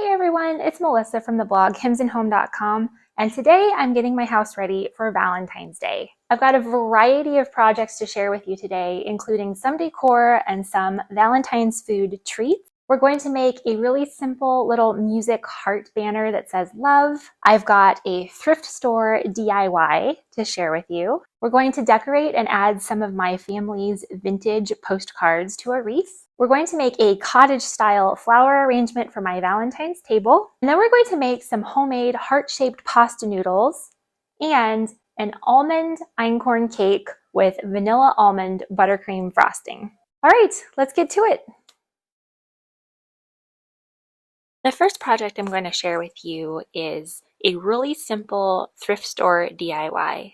Hey everyone, it's Melissa from the blog hymnsandhome.com, and today I'm getting my house ready for Valentine's Day. I've got a variety of projects to share with you today, including some decor and some Valentine's food treats. We're going to make a really simple little music heart banner that says love. I've got a thrift store DIY to share with you. We're going to decorate and add some of my family's vintage postcards to a wreath. We're going to make a cottage-style flower arrangement for my Valentine's table. And then we're going to make some homemade heart-shaped pasta noodles and an almond einkorn cake with vanilla almond buttercream frosting. All right, let's get to it. The first project I'm going to share with you is a really simple thrift store DIY.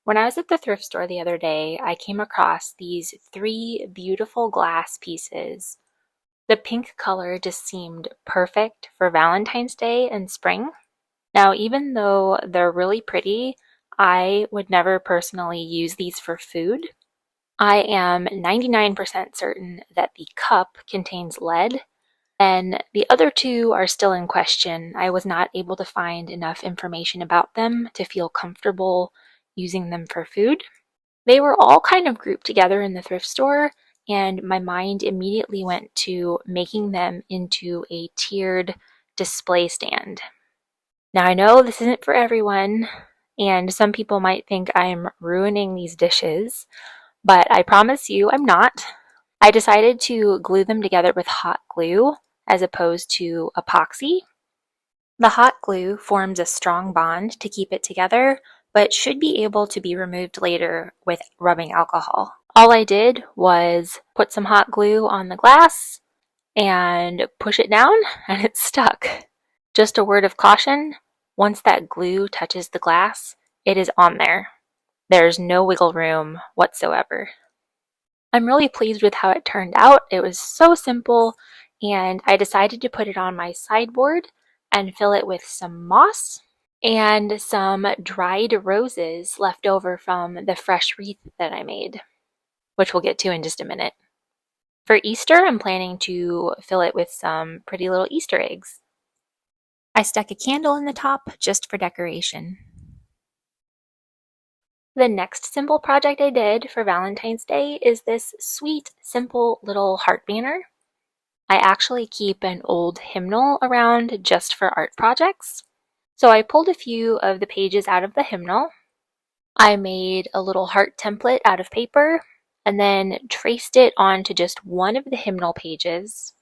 When I was at the thrift store the other day, I came across these 3 beautiful glass pieces. The pink color just seemed perfect for Valentine's Day and spring. Now, even though they're really pretty, I would never personally use these for food. I am 99% certain that the cup contains lead, and the other 2 are still in question. I was not able to find enough information about them to feel comfortable using them for food. They were all kind of grouped together in the thrift store, and my mind immediately went to making them into a tiered display stand. Now I know this isn't for everyone, and some people might think I'm ruining these dishes, but I promise you I'm not. I decided to glue them together with hot glue as opposed to epoxy. The hot glue forms a strong bond to keep it together, but should be able to be removed later with rubbing alcohol. All I did was put some hot glue on the glass and push it down, and it stuck. Just a word of caution, once that glue touches the glass, it is on there. There's no wiggle room whatsoever. I'm really pleased with how it turned out. It was so simple, and I decided to put it on my sideboard and fill it with some moss and some dried roses left over from the fresh wreath that I made, which we'll get to in just a minute. For Easter, I'm planning to fill it with some pretty little Easter eggs. I stuck a candle in the top just for decoration. The next simple project I did for Valentine's Day is this sweet, simple little heart banner. I actually keep an old hymnal around just for art projects. So I pulled a few of the pages out of the hymnal. I made a little heart template out of paper and then traced it onto just one of the hymnal pages.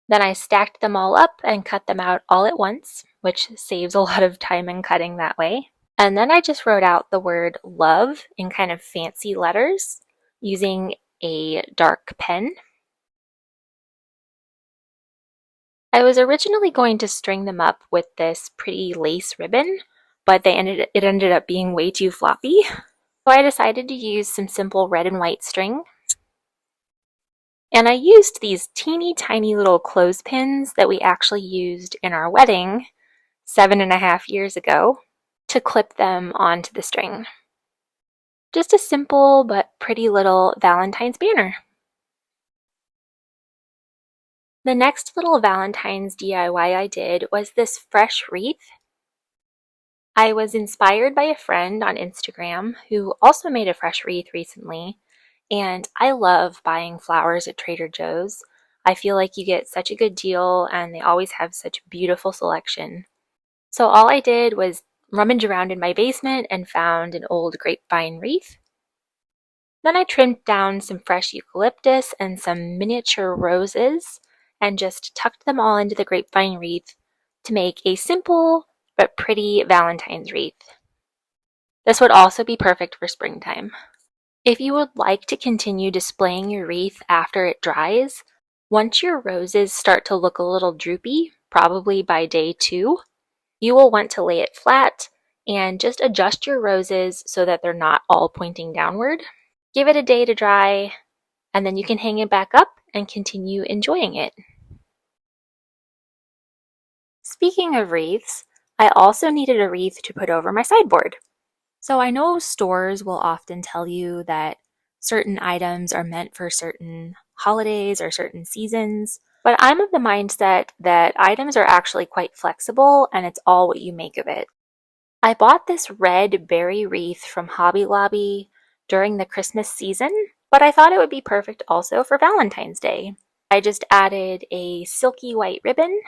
Then I stacked them all up and cut them out all at once, which saves a lot of time in cutting that way. And then I just wrote out the word love in kind of fancy letters using a dark pen. I was originally going to string them up with this pretty lace ribbon, but it ended up being way too floppy. So I decided to use some simple red and white string. And I used these teeny tiny little clothespins that we actually used in our wedding 7.5 years ago to clip them onto the string. Just a simple but pretty little Valentine's banner. The next little Valentine's DIY I did was this fresh wreath. I was inspired by a friend on Instagram who also made a fresh wreath recently, and I love buying flowers at Trader Joe's. I feel like you get such a good deal and they always have such beautiful selection. So all I did was rummage around in my basement and found an old grapevine wreath. Then I trimmed down some fresh eucalyptus and some miniature roses and just tucked them all into the grapevine wreath to make a simple but pretty Valentine's wreath. This would also be perfect for springtime. If you would like to continue displaying your wreath after it dries, once your roses start to look a little droopy, probably by day 2, you will want to lay it flat and just adjust your roses so that they're not all pointing downward. Give it a day to dry, and then you can hang it back up and continue enjoying it. Speaking of wreaths, I also needed a wreath to put over my sideboard. So I know stores will often tell you that certain items are meant for certain holidays or certain seasons, But I'm of the mindset that items are actually quite flexible and it's all what you make of it. I bought this red berry wreath from Hobby Lobby during the Christmas season, but I thought it would be perfect also for Valentine's Day. I just added a silky white ribbon.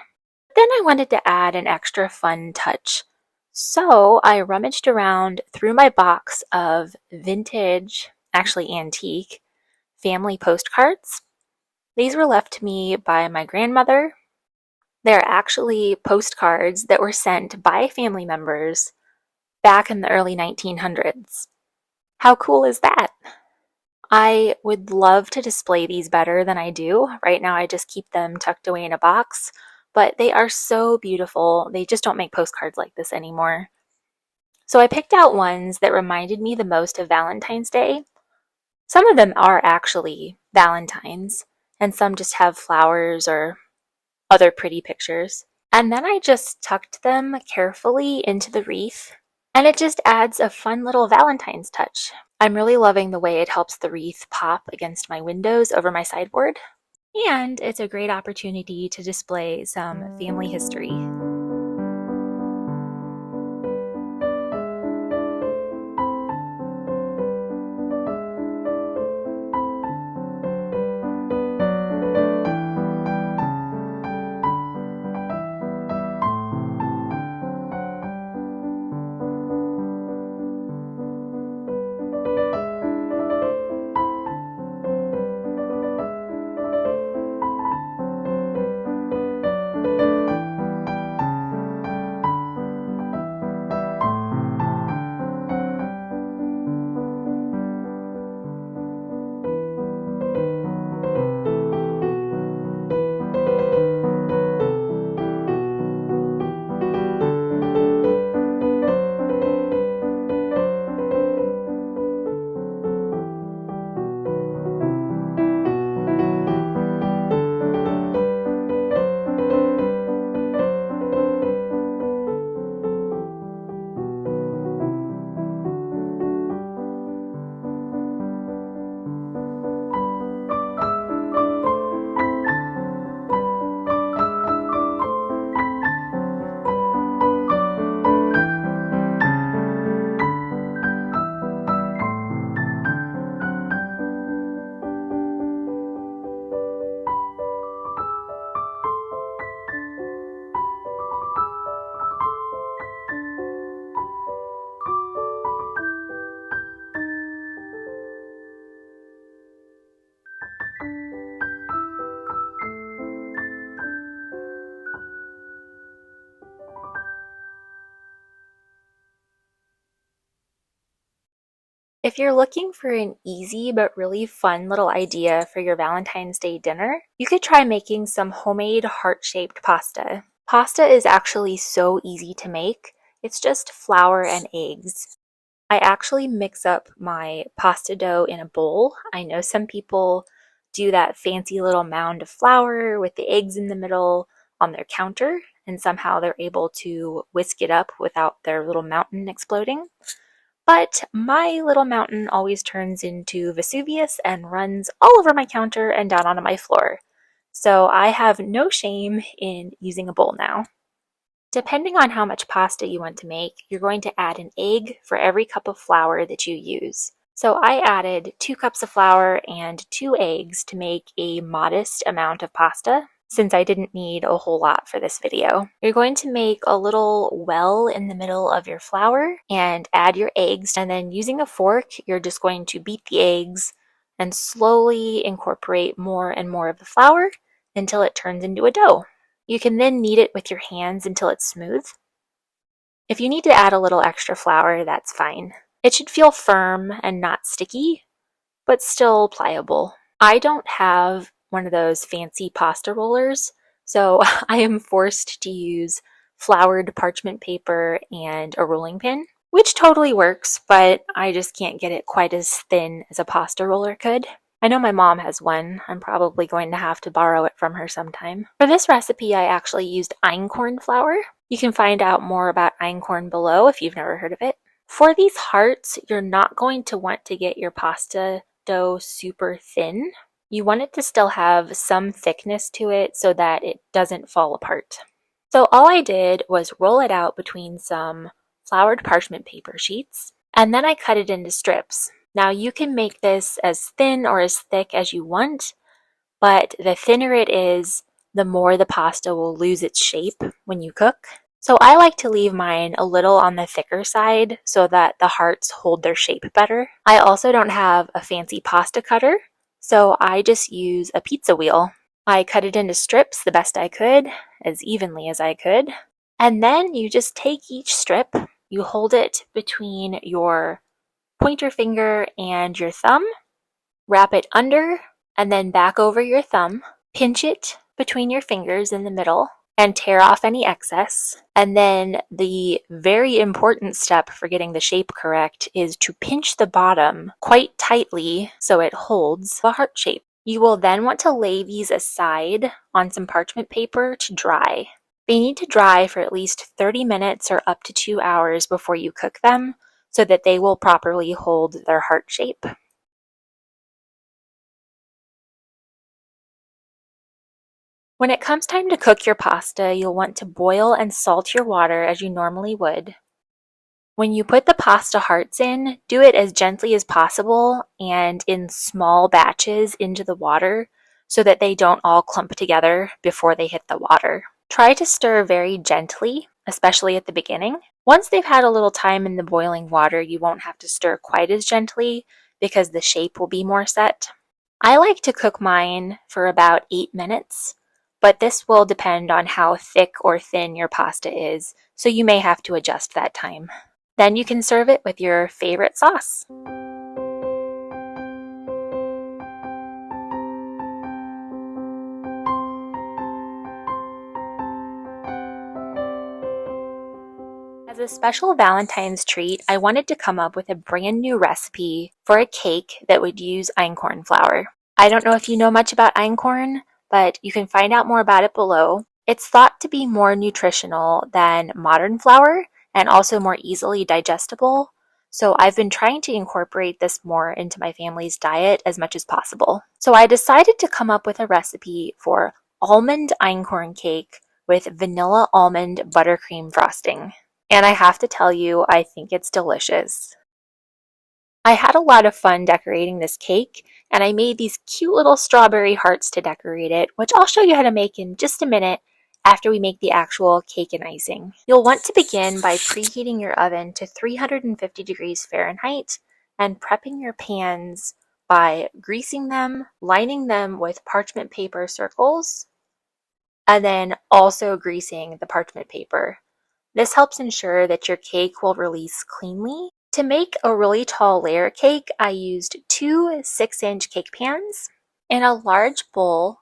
Then I wanted to add an extra fun touch. So I rummaged around through my box of vintage, actually antique, family postcards. These were left to me by my grandmother. They're actually postcards that were sent by family members back in the early 1900s. How cool is that? I would love to display these better than I do. Right now, I just keep them tucked away in a box, but they are so beautiful. They just don't make postcards like this anymore. So I picked out ones that reminded me the most of Valentine's Day. Some of them are actually Valentines, and some just have flowers or other pretty pictures. And then I just tucked them carefully into the wreath, and it just adds a fun little Valentine's touch. I'm really loving the way it helps the wreath pop against my windows over my sideboard, and it's a great opportunity to display some family history. If you're looking for an easy but really fun little idea for your Valentine's Day dinner, you could try making some homemade heart-shaped pasta. Pasta is actually so easy to make. It's just flour and eggs. I actually mix up my pasta dough in a bowl. I know some people do that fancy little mound of flour with the eggs in the middle on their counter, and somehow they're able to whisk it up without their little mountain exploding. But my little mountain always turns into Vesuvius and runs all over my counter and down onto my floor. So I have no shame in using a bowl now. Depending on how much pasta you want to make, you're going to add an egg for every cup of flour that you use. So I added 2 cups of flour and 2 eggs to make a modest amount of pasta, since I didn't need a whole lot for this video. You're going to make a little well in the middle of your flour and add your eggs, and then using a fork, you're just going to beat the eggs and slowly incorporate more and more of the flour until it turns into a dough. You can then knead it with your hands until it's smooth. If you need to add a little extra flour, that's fine. It should feel firm and not sticky, but still pliable. I don't have one of those fancy pasta rollers, so I am forced to use floured parchment paper and a rolling pin, which totally works, but I just can't get it quite as thin as a pasta roller could. I know my mom has one. I'm probably going to have to borrow it from her sometime. For this recipe, I actually used Einkorn flour. You can find out more about Einkorn below if you've never heard of it. For these hearts, you're not going to want to get your pasta dough super thin. You want it to still have some thickness to it so that it doesn't fall apart. So all I did was roll it out between some floured parchment paper sheets, and then I cut it into strips. Now you can make this as thin or as thick as you want, but the thinner it is, the more the pasta will lose its shape when you cook. So I like to leave mine a little on the thicker side so that the hearts hold their shape better. I also don't have a fancy pasta cutter, so I just use a pizza wheel. I cut it into strips the best I could, as evenly as I could. And then you just take each strip, you hold it between your pointer finger and your thumb, wrap it under and then back over your thumb, pinch it between your fingers in the middle, and tear off any excess. And then the very important step for getting the shape correct is to pinch the bottom quite tightly so it holds the heart shape. You will then want to lay these aside on some parchment paper to dry. They need to dry for at least 30 minutes or up to 2 hours before you cook them so that they will properly hold their heart shape. When it comes time to cook your pasta, you'll want to boil and salt your water as you normally would. When you put the pasta hearts in, do it as gently as possible and in small batches into the water so that they don't all clump together before they hit the water. Try to stir very gently, especially at the beginning. Once they've had a little time in the boiling water, you won't have to stir quite as gently because the shape will be more set. I like to cook mine for about 8 minutes. But this will depend on how thick or thin your pasta is, so you may have to adjust that time. Then you can serve it with your favorite sauce. As a special Valentine's treat, I wanted to come up with a brand new recipe for a cake that would use einkorn flour. I don't know if you know much about einkorn, but you can find out more about it below. It's thought to be more nutritional than modern flour and also more easily digestible. So I've been trying to incorporate this more into my family's diet as much as possible. So I decided to come up with a recipe for almond einkorn cake with vanilla almond buttercream frosting. And I have to tell you, I think it's delicious. I had a lot of fun decorating this cake, and I made these cute little strawberry hearts to decorate it, which I'll show you how to make in just a minute after we make the actual cake and icing. You'll want to begin by preheating your oven to 350 degrees Fahrenheit and prepping your pans by greasing them, lining them with parchment paper circles, and then also greasing the parchment paper. This helps ensure that your cake will release cleanly. To make a really tall layer cake, I used 2 6-inch cake pans. In a large bowl,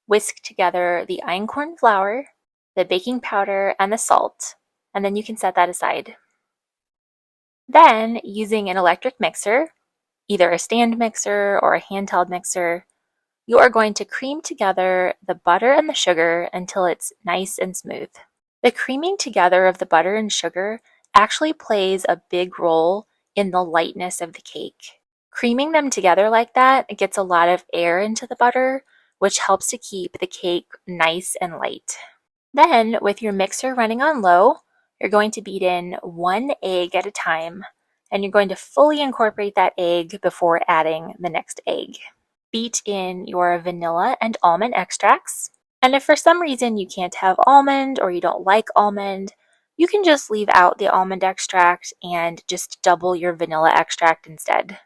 whisk together the einkorn flour, the baking powder, and the salt, and then you can set that aside. Then, using an electric mixer, either a stand mixer or a handheld mixer, you are going to cream together the butter and the sugar until it's nice and smooth. The creaming together of the butter and sugar actually plays a big role in the lightness of the cake. Creaming them together like that, it gets a lot of air into the butter, which helps to keep the cake nice and light. Then, with your mixer running on low, you're going to beat in 1 egg at a time, and you're going to fully incorporate that egg before adding the next egg. Beat in your vanilla and almond extracts. And if for some reason you can't have almond or you don't like almond, you can just leave out the almond extract and just double your vanilla extract instead.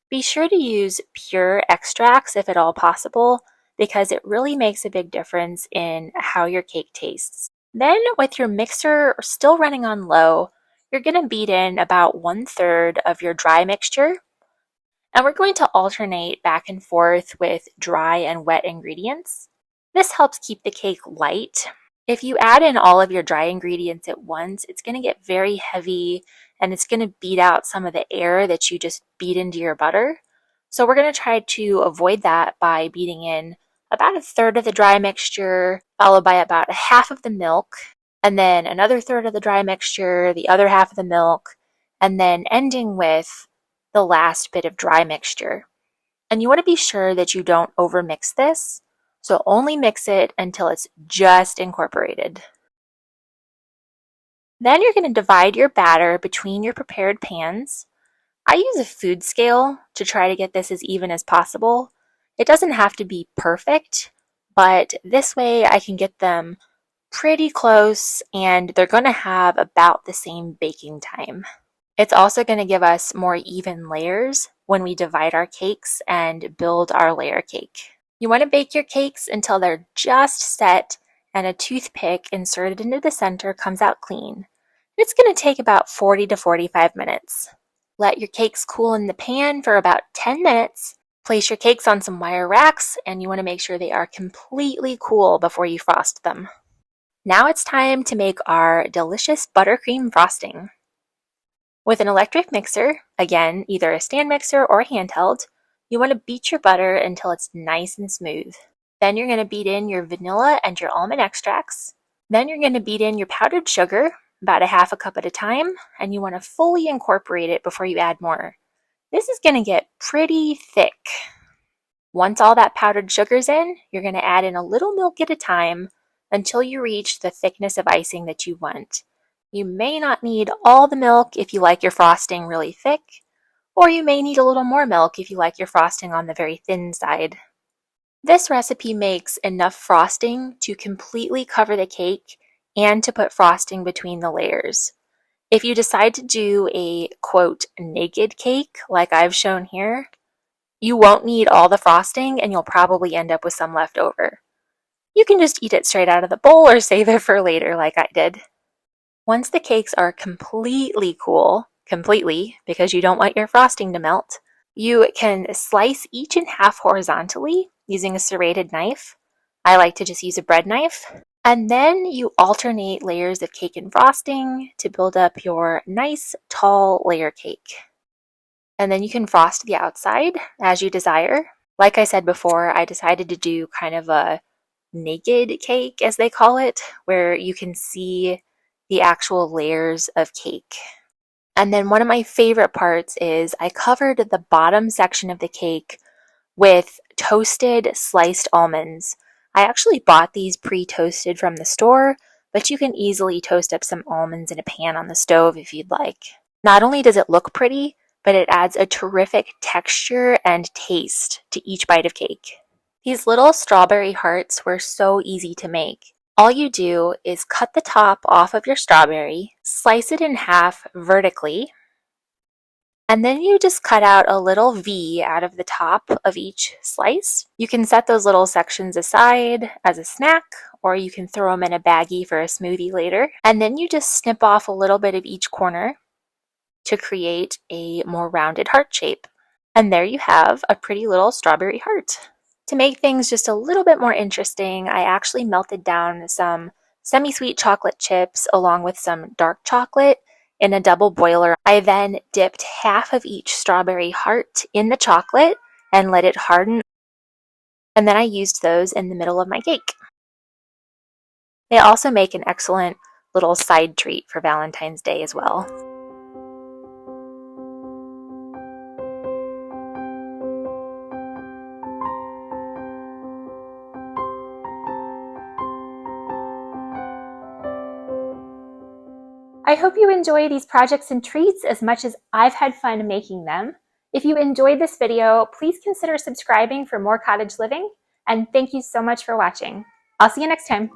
Be sure to use pure extracts if at all possible, because it really makes a big difference in how your cake tastes. Then, with your mixer still running on low, you're going to beat in about 1/3 of your dry mixture. And we're going to alternate back and forth with dry and wet ingredients. This helps keep the cake light. If you add in all of your dry ingredients at once, it's going to get very heavy and it's going to beat out some of the air that you just beat into your butter. So we're going to try to avoid that by beating in about 1/3 of the dry mixture, followed by about 1/2 of the milk, and then another 1/3 of the dry mixture, the other 1/2 of the milk, and then ending with the last bit of dry mixture. And you want to be sure that you don't overmix this, so only mix it until it's just incorporated. Then you're going to divide your batter between your prepared pans. I use a food scale to try to get this as even as possible. It doesn't have to be perfect, but this way I can get them pretty close and they're going to have about the same baking time. It's also going to give us more even layers when we divide our cakes and build our layer cake. You want to bake your cakes until they're just set and a toothpick inserted into the center comes out clean. It's going to take about 40 to 45 minutes. Let your cakes cool in the pan for about 10 minutes. Place your cakes on some wire racks and you want to make sure they are completely cool before you frost them. Now it's time to make our delicious buttercream frosting. With an electric mixer, again, either a stand mixer or handheld, you want to beat your butter until it's nice and smooth. Then you're going to beat in your vanilla and your almond extracts. Then you're going to beat in your powdered sugar, about a half a cup at a time, and you want to fully incorporate it before you add more. This is going to get pretty thick. Once all that powdered sugar's in, you're going to add in a little milk at a time until you reach the thickness of icing that you want. You may not need all the milk if you like your frosting really thick, or you may need a little more milk if you like your frosting on the very thin side. This recipe makes enough frosting to completely cover the cake and to put frosting between the layers. If you decide to do a, quote, naked cake like I've shown here, you won't need all the frosting and you'll probably end up with some left over. You can just eat it straight out of the bowl or save it for later like I did. Once the cakes are completely cool, because you don't want your frosting to melt, you can slice each in half horizontally using a serrated knife. I like to just use a bread knife. And then you alternate layers of cake and frosting to build up your nice tall layer cake. And then you can frost the outside as you desire. Like I said before, I decided to do kind of a naked cake, as they call it, where you can see the actual layers of cake. And then one of my favorite parts is I covered the bottom section of the cake with toasted sliced almonds. I actually bought these pre-toasted from the store, but you can easily toast up some almonds in a pan on the stove if you'd like. Not only does it look pretty, but it adds a terrific texture and taste to each bite of cake. These little strawberry hearts were so easy to make. All you do is cut the top off of your strawberry, slice it in half vertically, and then you just cut out a little V out of the top of each slice. You can set those little sections aside as a snack, or you can throw them in a baggie for a smoothie later. And then you just snip off a little bit of each corner to create a more rounded heart shape. And there you have a pretty little strawberry heart. To make things just a little bit more interesting, I actually melted down some semi-sweet chocolate chips along with some dark chocolate in a double boiler. I then dipped half of each strawberry heart in the chocolate and let it harden. And then I used those in the middle of my cake. They also make an excellent little side treat for Valentine's Day as well. I hope you enjoy these projects and treats as much as I've had fun making them. If you enjoyed this video, please consider subscribing for more cottage living, and thank you so much for watching. I'll see you next time.